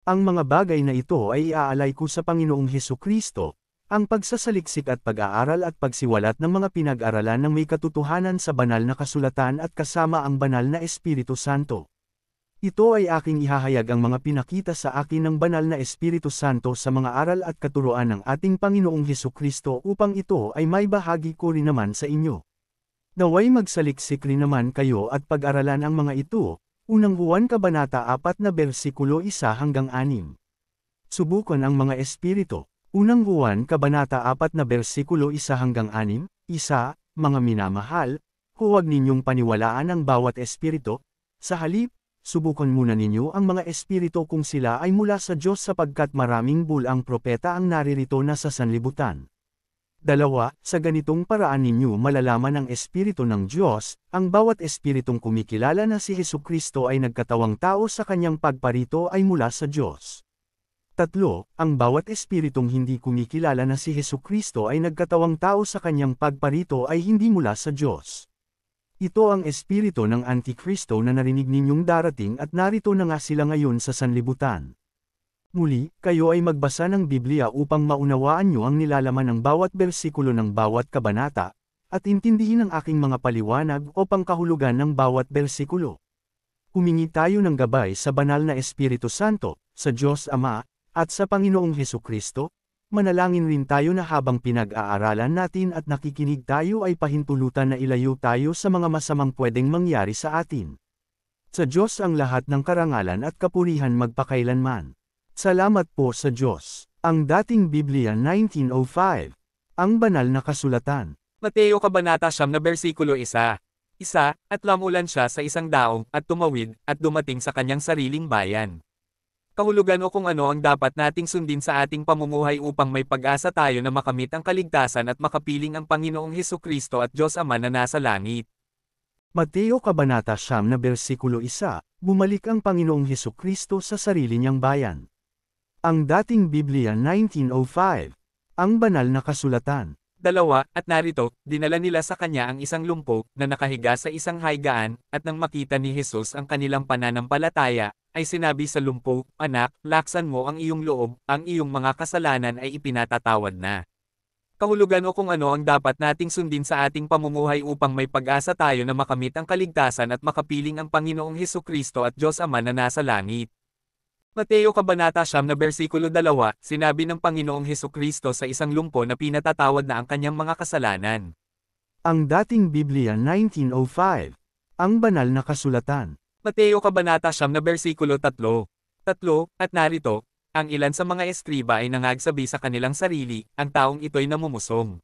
Ang mga bagay na ito ay iaalay ko sa Panginoong Hesukristo, ang pagsasaliksik at pag-aaral at pagsiwalat ng mga pinag-aralan ng may katotohanan sa banal na kasulatan at kasama ang banal na Espiritu Santo. Ito ay aking ihahayag ang mga pinakita sa akin ng banal na Espiritu Santo sa mga aral at katuruan ng ating Panginoong Hesukristo upang ito ay may bahagi ko rin naman sa inyo. Naway magsaliksik rin naman kayo at pag-aralan ang mga ito. Unang Juan Kabanata 4 na bersikulo 1 hanggang 6. Subukan ang mga espiritu. Unang Juan Kabanata 4 na bersikulo 1 hanggang 6. Mga minamahal, huwag ninyong paniwalaan ang bawat espiritu. Sa halip, subukan muna ninyo ang mga espiritu kung sila ay mula sa Diyos sapagkat maraming bulang propeta ang naririto na sa sanlibutan. 2. Sa ganitong paraan ninyo malalaman ang Espiritu ng Diyos, ang bawat espiritong kumikilala na si Hesukristo ay nagkatawang tao sa kanyang pagparito ay mula sa Diyos. 3. Ang bawat espiritong hindi kumikilala na si Hesukristo ay nagkatawang tao sa kanyang pagparito ay hindi mula sa Diyos. Ito ang espiritu ng Antikristo na narinig ninyong darating at narito na nga sila ngayon sa sanlibutan. Muli, kayo ay magbasa ng Biblia upang maunawaan nyo ang nilalaman ng bawat bersikulo ng bawat kabanata, at intindihin ang aking mga paliwanag o pangkahulugan ng bawat bersikulo. Humingi tayo ng gabay sa banal na Espiritu Santo, sa Diyos Ama, at sa Panginoong Hesukristo. Manalangin rin tayo na habang pinag-aaralan natin at nakikinig tayo ay pahintulutan na ilayo tayo sa mga masamang pwedeng mangyari sa atin. Sa Diyos ang lahat ng karangalan at kapurihan magpakailanman. Salamat po sa Diyos. Ang dating Biblia 1905. Ang banal na kasulatan. Mateo Kabanata 9 na bersikulo 1. At lamulan siya sa isang daong, at tumawid, at dumating sa kanyang sariling bayan. Kahulugan o kung ano ang dapat nating sundin sa ating pamumuhay upang may pag-asa tayo na makamit ang kaligtasan at makapiling ang Panginoong Hesukristo at Diyos Ama na nasa langit. Mateo Kabanata 9 na bersikulo 1. Bumalik ang Panginoong Hesukristo sa sarili niyang bayan. Ang dating Biblia 1905. Ang banal na kasulatan. 2. At narito, dinala nila sa kanya ang isang lumpo, na nakahiga sa isang haigaan, at nang makita ni Jesus ang kanilang pananampalataya, ay sinabi sa lumpo, "Anak, laksan mo ang iyong loob, ang iyong mga kasalanan ay ipinatatawad na." Kahulugan o kung ano ang dapat nating sundin sa ating pamumuhay upang may pag-asa tayo na makamit ang kaligtasan at makapiling ang Panginoong Hesukristo at Diyos Ama na nasa langit. Mateo Kabanata 9 na bersikulo 2, sinabi ng Panginoong Hesukristo sa isang lumpo na pinatatawad na ang kanyang mga kasalanan. Ang dating Biblia 1905. Ang banal na kasulatan. Mateo Kabanata 9 na bersikulo 3. At narito, ang ilan sa mga eskriba ay nangagsabi sa kanilang sarili, ang taong ito'y namumusong.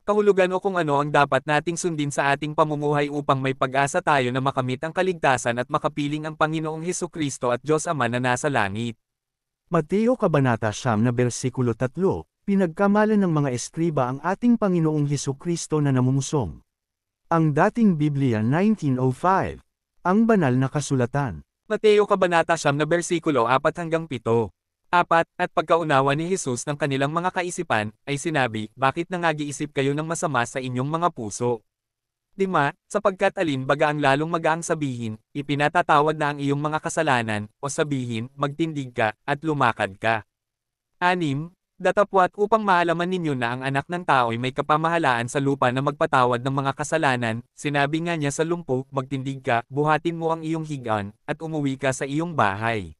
Kahulugan o kung ano ang dapat nating sundin sa ating pamumuhay upang may pag-asa tayo na makamit ang kaligtasan at makapiling ang Panginoong Hesukristo at Diyos Ama na nasa langit. Mateo Kabanata 9 na bersikulo 3, pinagkamalan ng mga eskriba ang ating Panginoong Hesukristo na namumusong. Ang dating Biblia 1905. Ang banal na kasulatan. Mateo Kabanata 9 na bersikulo 4 hanggang 7. At pagkaunawa ni Jesus ng kanilang mga kaisipan, ay sinabi, "Bakit nangag-iisip kayo ng masama sa inyong mga puso? 5. Sapagkat alin baga ang lalong magaang sabihin, ipinatatawad na ang iyong mga kasalanan, o sabihin, magtindig ka, at lumakad ka. 6. Datapwat upang maalaman ninyo na ang anak ng tao'y may kapamahalaan sa lupa na magpatawad ng mga kasalanan, sinabi nga niya sa lumpo, magtindig ka, buhatin mo ang iyong higaan, at umuwi ka sa iyong bahay.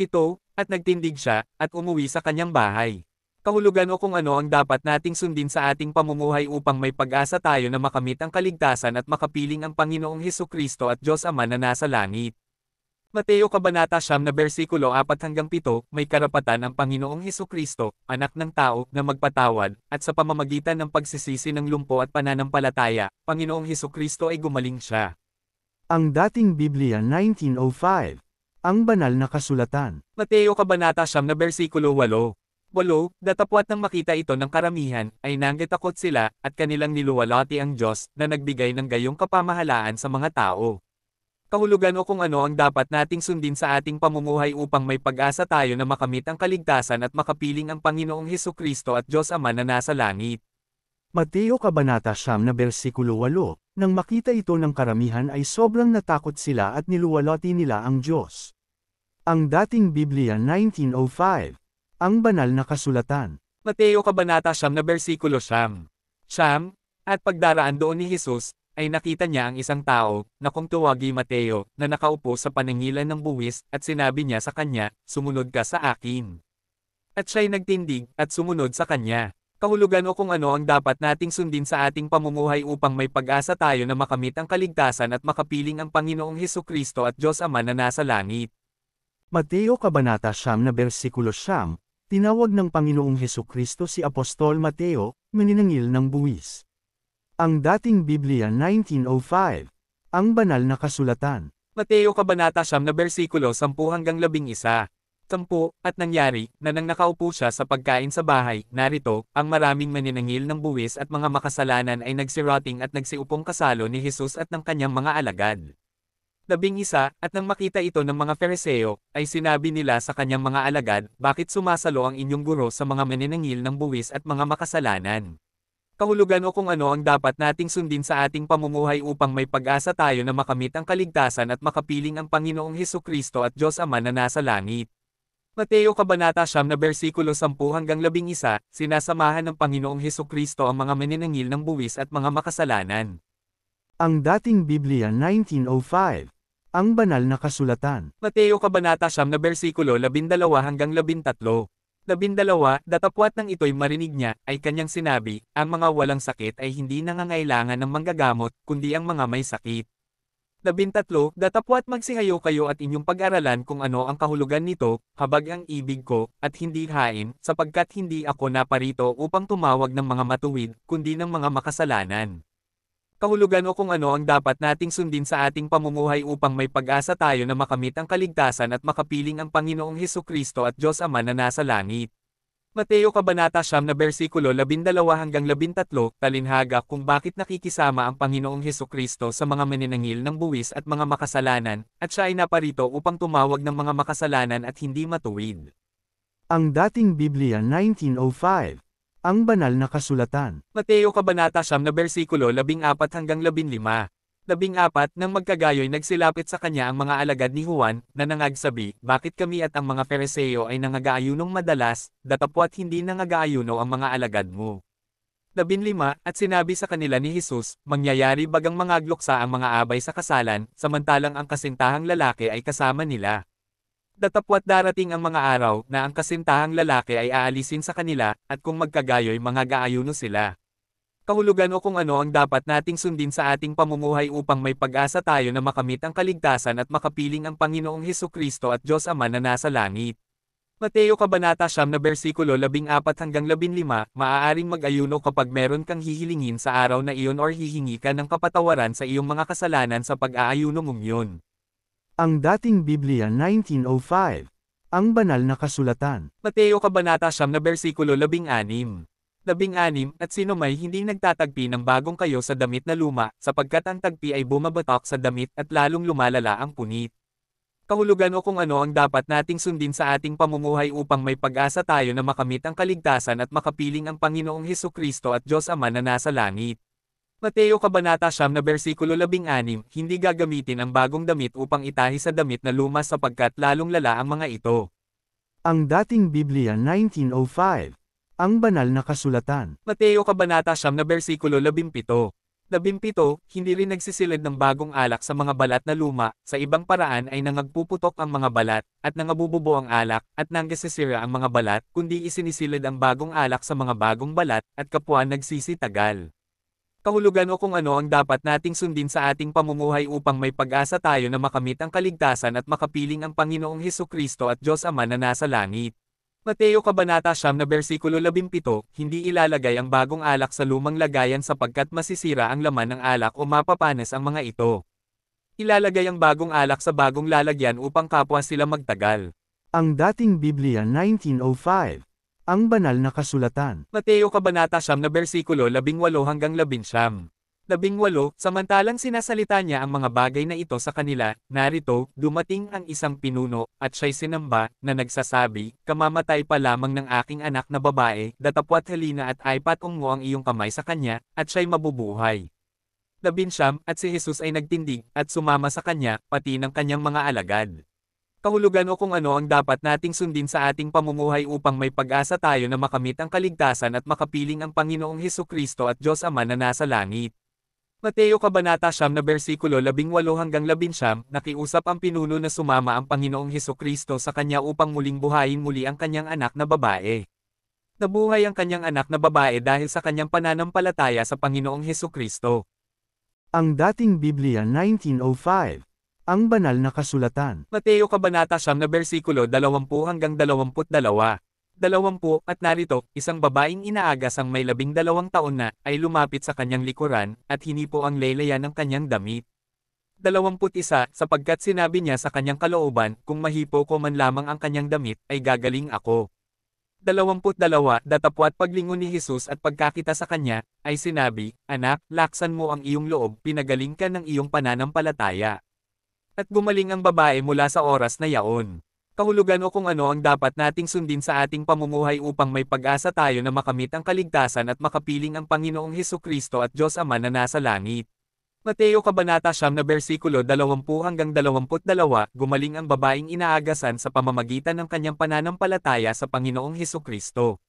7. At nagtindig siya, at umuwi sa kanyang bahay. Kahulugan o kung ano ang dapat nating sundin sa ating pamumuhay upang may pag-asa tayo na makamit ang kaligtasan at makapiling ang Panginoong Hesukristo at Diyos Ama na nasa langit. Mateo Kabanata 9 na bersikulo 4 hanggang 7, may karapatan ang Panginoong Hesukristo, anak ng tao, na magpatawad, at sa pamamagitan ng pagsisisi ng lumpo at pananampalataya, Panginoong Hesukristo ay gumaling siya. Ang dating Biblia 1905. Ang banal na kasulatan. Mateo Kabanata 9 na bersikulo 8. Datapwat nang makita ito ng karamihan, ay nanggitakot sila, at kanilang niluwalhati ang Diyos, na nagbigay ng gayong kapamahalaan sa mga tao. Kahulugan o kung ano ang dapat nating sundin sa ating pamumuhay upang may pag-asa tayo na makamit ang kaligtasan at makapiling ang Panginoong Hesukristo at Diyos Ama na nasa langit. Mateo Kabanata 9 na bersikulo 8, nang makita ito ng karamihan ay sobrang natakot sila at niluwalhati nila ang Diyos. Ang dating Biblia 1905. Ang banal na kasulatan. Mateo Kabanata 9 na bersikulo 9. At pagdaraan doon ni Jesus, ay nakita niya ang isang tao, na kung tuwagi Mateo, na nakaupo sa panangilan ng buwis, at sinabi niya sa kanya, sumunod ka sa akin. At siya'y nagtindig, at sumunod sa kanya. Kahulugan o kung ano ang dapat nating sundin sa ating pamumuhay upang may pag-asa tayo na makamit ang kaligtasan at makapiling ang Panginoong Hesukristo at Diyos Ama na nasa langit. Mateo Kabanata 9 na bersikulo 9, tinawag ng Panginoong Hesukristo si Apostol Mateo, maninangil ng buwis. Ang dating Biblia 1905. Ang banal na kasulatan. Mateo Kabanata 9 na bersikulo 10 hanggang 11. 10, at nangyari, na nang nakaupo siya sa pagkain sa bahay, narito, ang maraming maninangil ng buwis at mga makasalanan ay nagsirating at nagsiupong kasalo ni Jesus at ng kanyang mga alagad. 11, at nang makita ito ng mga Fariseo, ay sinabi nila sa kanyang mga alagad, bakit sumasalo ang inyong guro sa mga maninangil ng buwis at mga makasalanan? Kahulugan o kung ano ang dapat nating sundin sa ating pamumuhay upang may pag-asa tayo na makamit ang kaligtasan at makapiling ang Panginoong Hesukristo at Diyos Ama na nasa langit. Mateo Kabanata 9 na bersikulo 10 hanggang 11, sinasamahan ng Panginoong Hesukristo ang mga maninangil ng buwis at mga makasalanan. Ang dating Biblia 1905. Ang banal na kasulatan. Mateo Kabanata 9 na bersikulo 12 hanggang 13. 12, datapwat ng ito'y marinig niya, ay kanyang sinabi, ang mga walang sakit ay hindi nangangailangan ng manggagamot, kundi ang mga may sakit. 13, datapwat magsihayo kayo at inyong pag-aralan kung ano ang kahulugan nito, habag ang ibig ko, at hindi hain, sapagkat hindi ako naparito upang tumawag ng mga matuwid, kundi ng mga makasalanan. Kahulugan o kung ano ang dapat nating sundin sa ating pamumuhay upang may pag-asa tayo na makamit ang kaligtasan at makapiling ang Panginoong Hesukristo at Diyos Ama na nasa langit. Mateo Kabanata 9 na bersikulo 12 hanggang 13, talinhaga kung bakit nakikisama ang Panginoong Hesukristo sa mga maninangil ng buwis at mga makasalanan, at siya ay naparito upang tumawag ng mga makasalanan at hindi matuwid. Ang dating Biblia 1905. Ang banal na kasulatan. Mateo Kabanata 9 na bersikulo 14 hanggang 15. 14, nang magkagayoy nagsilapit sa kanya ang mga alagad ni Juan, na nangagsabi, bakit kami at ang mga Fariseo ay nangagaayunong madalas, datapwat hindi nangagaayuno ang mga alagad mo. 15, at sinabi sa kanila ni Jesus, mangyayari bagang mangagluksa ang mga abay sa kasalan, samantalang ang kasintahang lalaki ay kasama nila. Datapwat darating ang mga araw, na ang kasintahang lalaki ay aalisin sa kanila, at kung magkagayoy mangagaayuno sila. Kahulugan o kung ano ang dapat nating sundin sa ating pamumuhay upang may pag-asa tayo na makamit ang kaligtasan at makapiling ang Panginoong Hesukristo at Diyos Ama na nasa langit. Mateo Kabanata 9 na bersikulo 14 hanggang 15, maaaring mag-ayuno kapag meron kang hihilingin sa araw na iyon or hihingi ka ng kapatawaran sa iyong mga kasalanan sa pag-aayuno mong yun. Ang dating Biblia 1905. Ang banal na kasulatan. Mateo Kabanata 9 na bersikulo 16. 16, at sino may hindi nagtatagpi ng bagong kayo sa damit na luma, sapagkat ang tagpi ay bumabatok sa damit at lalong lumalala ang punit. Kahulugan o kung ano ang dapat nating sundin sa ating pamumuhay upang may pag-asa tayo na makamit ang kaligtasan at makapiling ang Panginoong Hesukristo at Diyos Ama na nasa langit. Mateo Kabanata 9 na bersikulo 16, hindi gagamitin ang bagong damit upang itahi sa damit na luma sapagkat lalong lala ang mga ito. Ang dating Biblia 1905. Ang banal na kasulatan. Mateo Kabanata 9 na bersikulo 17. 17, hindi rin nagsisilid ng bagong alak sa mga balat na luma, sa ibang paraan ay nangagpuputok ang mga balat, at nangabububo ang alak, at nanggasisira ang mga balat, kundi isinisilid ang bagong alak sa mga bagong balat, at kapwa nagsisitagal. Kahulugan o kung ano ang dapat nating sundin sa ating pamumuhay upang may pag-asa tayo na makamit ang kaligtasan at makapiling ang Panginoong Hesukristo at Diyos Ama na nasa langit. Mateo Kabanata 9 na bersikulo 17, hindi ilalagay ang bagong alak sa lumang lagayan sapagkat masisira ang laman ng alak o mapapanis ang mga ito. Ilalagay ang bagong alak sa bagong lalagyan upang kapwa sila magtagal. Ang dating Biblia 1905. Ang banal na kasulatan. Mateo Kabanata 9 na bersikulo 18 hanggang 19. 18, samantalang sinasalita niya ang mga bagay na ito sa kanila, narito, dumating ang isang pinuno, at siya'y sinamba, na nagsasabi, kamamatay pa lamang ng aking anak na babae, datapwat halina at aipatong mo ang iyong kamay sa kanya, at siya'y mabubuhay. 19, at si Jesus ay nagtindig, at sumama sa kanya, pati ng kanyang mga alagad. Kahulugan o kung ano ang dapat nating sundin sa ating pamumuhay upang may pag-asa tayo na makamit ang kaligtasan at makapiling ang Panginoong Hesukristo at Diyos Ama na nasa langit. Mateo Kabanata 9 na versikulo 18-19, nakiusap ang pinuno na sumama ang Panginoong Hesukristo sa kanya upang muling buhayin muli ang kanyang anak na babae. Nabuhay ang kanyang anak na babae dahil sa kanyang pananampalataya sa Panginoong Hesukristo. Ang dating Biblia 1905. Ang banal na kasulatan. Mateo Kabanata 9 na versikulo 20-22. 20 at narito, isang babaeng inaagas ang may 12 taon na, ay lumapit sa kanyang likuran, at hinipo ang laylayan ng kanyang damit. 21 sapagkat sinabi niya sa kanyang kalooban, kung mahipo ko man lamang ang kanyang damit, ay gagaling ako. 22 datapwat paglingon ni Jesus at pagkakita sa kanya, ay sinabi, Anak, laksan mo ang iyong loob, pinagaling ka ng iyong pananampalataya. At gumaling ang babae mula sa oras na yaon. Kahulugan o kung ano ang dapat nating sundin sa ating pamumuhay upang may pag-asa tayo na makamit ang kaligtasan at makapiling ang Panginoong Hesukristo at Diyos Ama na nasa langit. Mateo Kabanata 9 na versikulo 20-22, gumaling ang babaeng inaagasan sa pamamagitan ng kanyang pananampalataya sa Panginoong Hesukristo.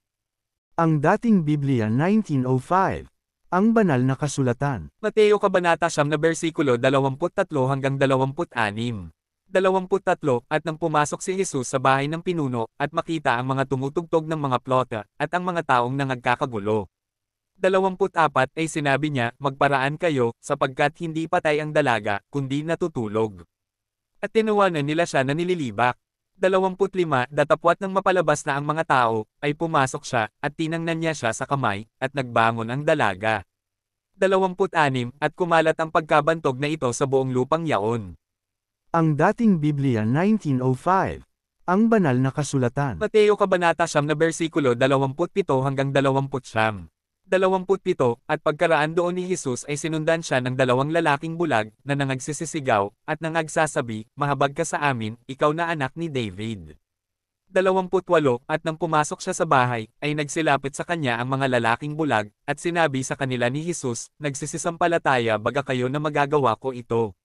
Ang dating Biblia 1905. Ang banal na kasulatan. Mateo Kabanata 9 na versikulo 23-26. 23 at nang pumasok si Jesus sa bahay ng pinuno, at makita ang mga tumutugtog ng mga plota, at ang mga taong nangagkakagulo. 24 ay sinabi niya, magparaan kayo, sapagkat hindi patay ang dalaga, kundi natutulog. At tinuwanan nila siya na nililibak. 25 datapwat nang mapalabas na ang mga tao, ay pumasok siya, at tinangnan niya siya sa kamay, at nagbangon ang dalaga. 26 at kumalat ang pagkabantog na ito sa buong lupang yaon. Ang dating Biblia 1905. Ang banal na kasulatan. Mateo Kabanata 9 na versikulo 27-29. 27 at pagkaraan doon ni Jesus ay sinundan siya ng 2 lalaking bulag, na nangagsisisigaw, at nangagsasabi, Mahabag ka sa amin, ikaw na anak ni David. 28 at nang pumasok siya sa bahay, ay nagsilapit sa kanya ang mga lalaking bulag, at sinabi sa kanila ni Jesus, Nagsisisampalataya baga kayo na magagawa ko ito.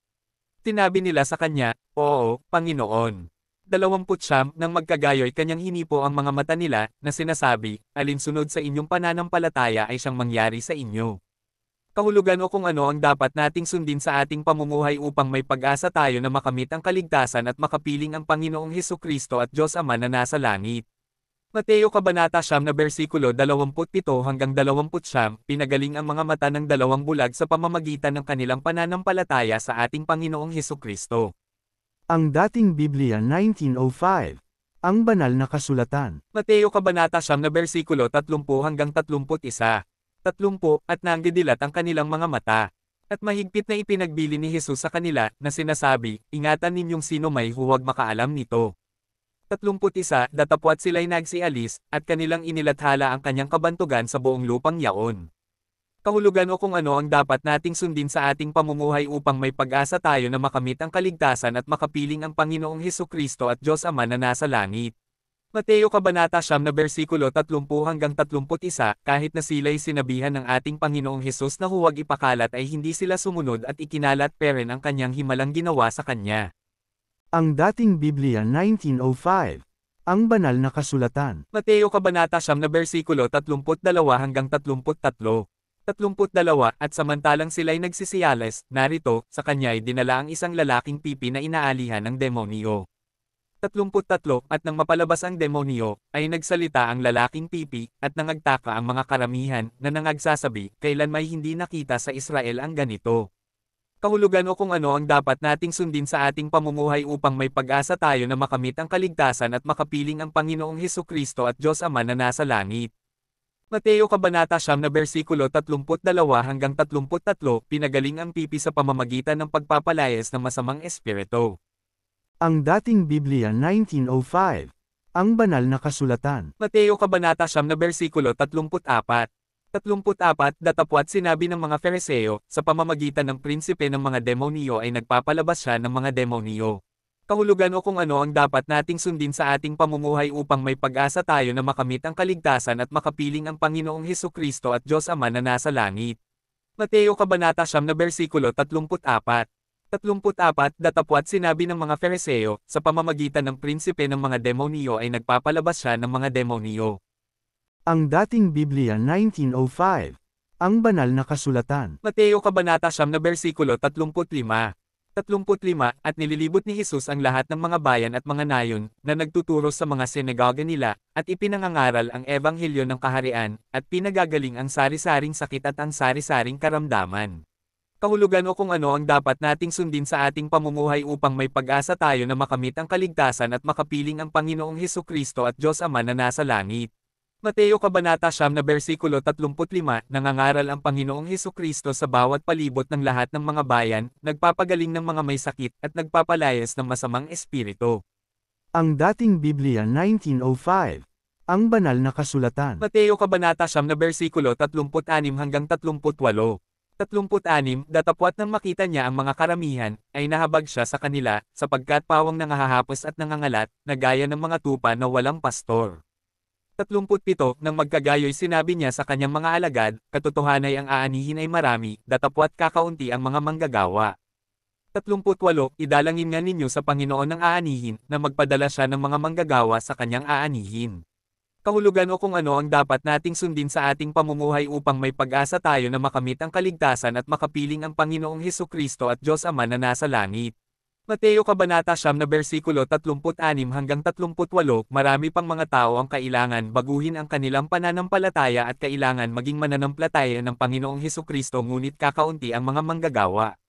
Tinabi nila sa kanya, Oo, Panginoon. 29 nang magkagayoy kanyang hinipo ang mga mata nila, na sinasabi, Alinsunod sa inyong pananampalataya ay siyang mangyari sa inyo. Kahulugan o kung ano ang dapat nating sundin sa ating pamumuhay upang may pag-asa tayo na makamit ang kaligtasan at makapiling ang Panginoong Hesukristo at Diyos Ama na nasa langit. Mateo Kabanata 9 na versikulo 27-29, pinagaling ang mga mata ng 2 bulag sa pamamagitan ng kanilang pananampalataya sa ating Panginoong Hesukristo. Ang dating Biblia 1905. Ang banal na kasulatan. Mateo Kabanata 9 na versikulo 30-31. 30 at nanggidilat ang kanilang mga mata. At mahigpit na ipinagbili ni Jesus sa kanila, na sinasabi, Ingatan ninyong sino may huwag makaalam nito. 31 datapwat sila'y nagsialis, at kanilang inilathala ang kanyang kabantugan sa buong lupang yaon. Kahulugan o kung ano ang dapat nating sundin sa ating pamumuhay upang may pag-asa tayo na makamit ang kaligtasan at makapiling ang Panginoong Hesukristo at Diyos Ama na nasa langit. Mateo Kabanata 9 na versikulo 30-31, kahit na sila'y sinabihan ng ating Panginoong Hesus na huwag ipakalat ay hindi sila sumunod at ikinalat pa rin ang kanyang himalang ginawa sa kanya. Ang dating Biblia 1905. Ang banal na kasulatan. Mateo Kabanata 9 na versikulo 32-33. 32 at samantalang sila'y nagsisiyales, narito, sa kanya ay dinala ang isang lalaking pipi na inaalihan ng demonyo. 33 at nang mapalabas ang demonyo, ay nagsalita ang lalaking pipi, at nangagtaka ang mga karamihan, na nangagsasabi, kailan may hindi nakita sa Israel ang ganito. Kahulugan o kung ano ang dapat nating sundin sa ating pamumuhay upang may pag-asa tayo na makamit ang kaligtasan at makapiling ang Panginoong Hesukristo at Diyos Ama na nasa langit. Mateo Kabanata 9 na versikulo 32-33, pinagaling ang pipi sa pamamagitan ng pagpapalayas ng masamang espiritu. Ang dating Biblia 1905. Ang banal na kasulatan. Mateo Kabanata 9 na versikulo 34. 34 datapwat sinabi ng mga Fariseo, sa pamamagitan ng prinsipe ng mga demonyo ay nagpapalabas siya ng mga demonyo. Kahulugan o kung ano ang dapat nating sundin sa ating pamumuhay upang may pag-asa tayo na makamit ang kaligtasan at makapiling ang Panginoong Hesukristo at Diyos Ama na nasa langit. Mateo Kabanata 9 na versikulo 34. 34 Datapwat sinabi ng mga Fariseo, sa pamamagitan ng prinsipe ng mga demonyo ay nagpapalabas siya ng mga demonyo. Ang dating Biblia 1905. Ang banal na kasulatan. Mateo Kabanata 9 na versikulo 35. 35 At nililibot ni Jesus ang lahat ng mga bayan at mga nayon, na nagtuturo sa mga sinagoga nila, at ipinangangaral ang ebanghelyo ng kaharian, at pinagagaling ang sari-saring sakit at ang sari-saring karamdaman. Kahulugan o kung ano ang dapat nating sundin sa ating pamumuhay upang may pag-asa tayo na makamit ang kaligtasan at makapiling ang Panginoong Hesukristo at Diyos Ama na nasa langit. Mateo Kabanata 9 na versikulo 35, nangangaral ang Panginoong Hesukristo sa bawat palibot ng lahat ng mga bayan, nagpapagaling ng mga may sakit at nagpapalayas ng masamang espiritu. Ang dating Biblia 1905. Ang banal na kasulatan. Mateo Kabanata 9 na versikulo 36 hanggang 38. 36 Datapwat nang makita niya ang mga karamihan, ay nahabag siya sa kanila, sapagkat pawang nangahahapos at nangangalat, na gaya ng mga tupa na walang pastor. 37 Nang magkagayoy sinabi niya sa kanyang mga alagad, katotohanay ang aanihin ay marami, datapwat kakaunti ang mga manggagawa. 38 Idalangin nga ninyo sa Panginoon ng aanihin, na magpadala siya ng mga manggagawa sa kanyang aanihin. Kahulugan o kung ano ang dapat nating sundin sa ating pamumuhay upang may pag-asa tayo na makamit ang kaligtasan at makapiling ang Panginoong Hesukristo at Diyos Ama na nasa langit. Mateo Kabanata 9 na versikulo 36 hanggang 38 Marami pang mga tao ang kailangan baguhin ang kanilang pananampalataya at kailangan maging mananampalataya ng Panginoong Hesukristo ngunit kakaunti ang mga manggagawa.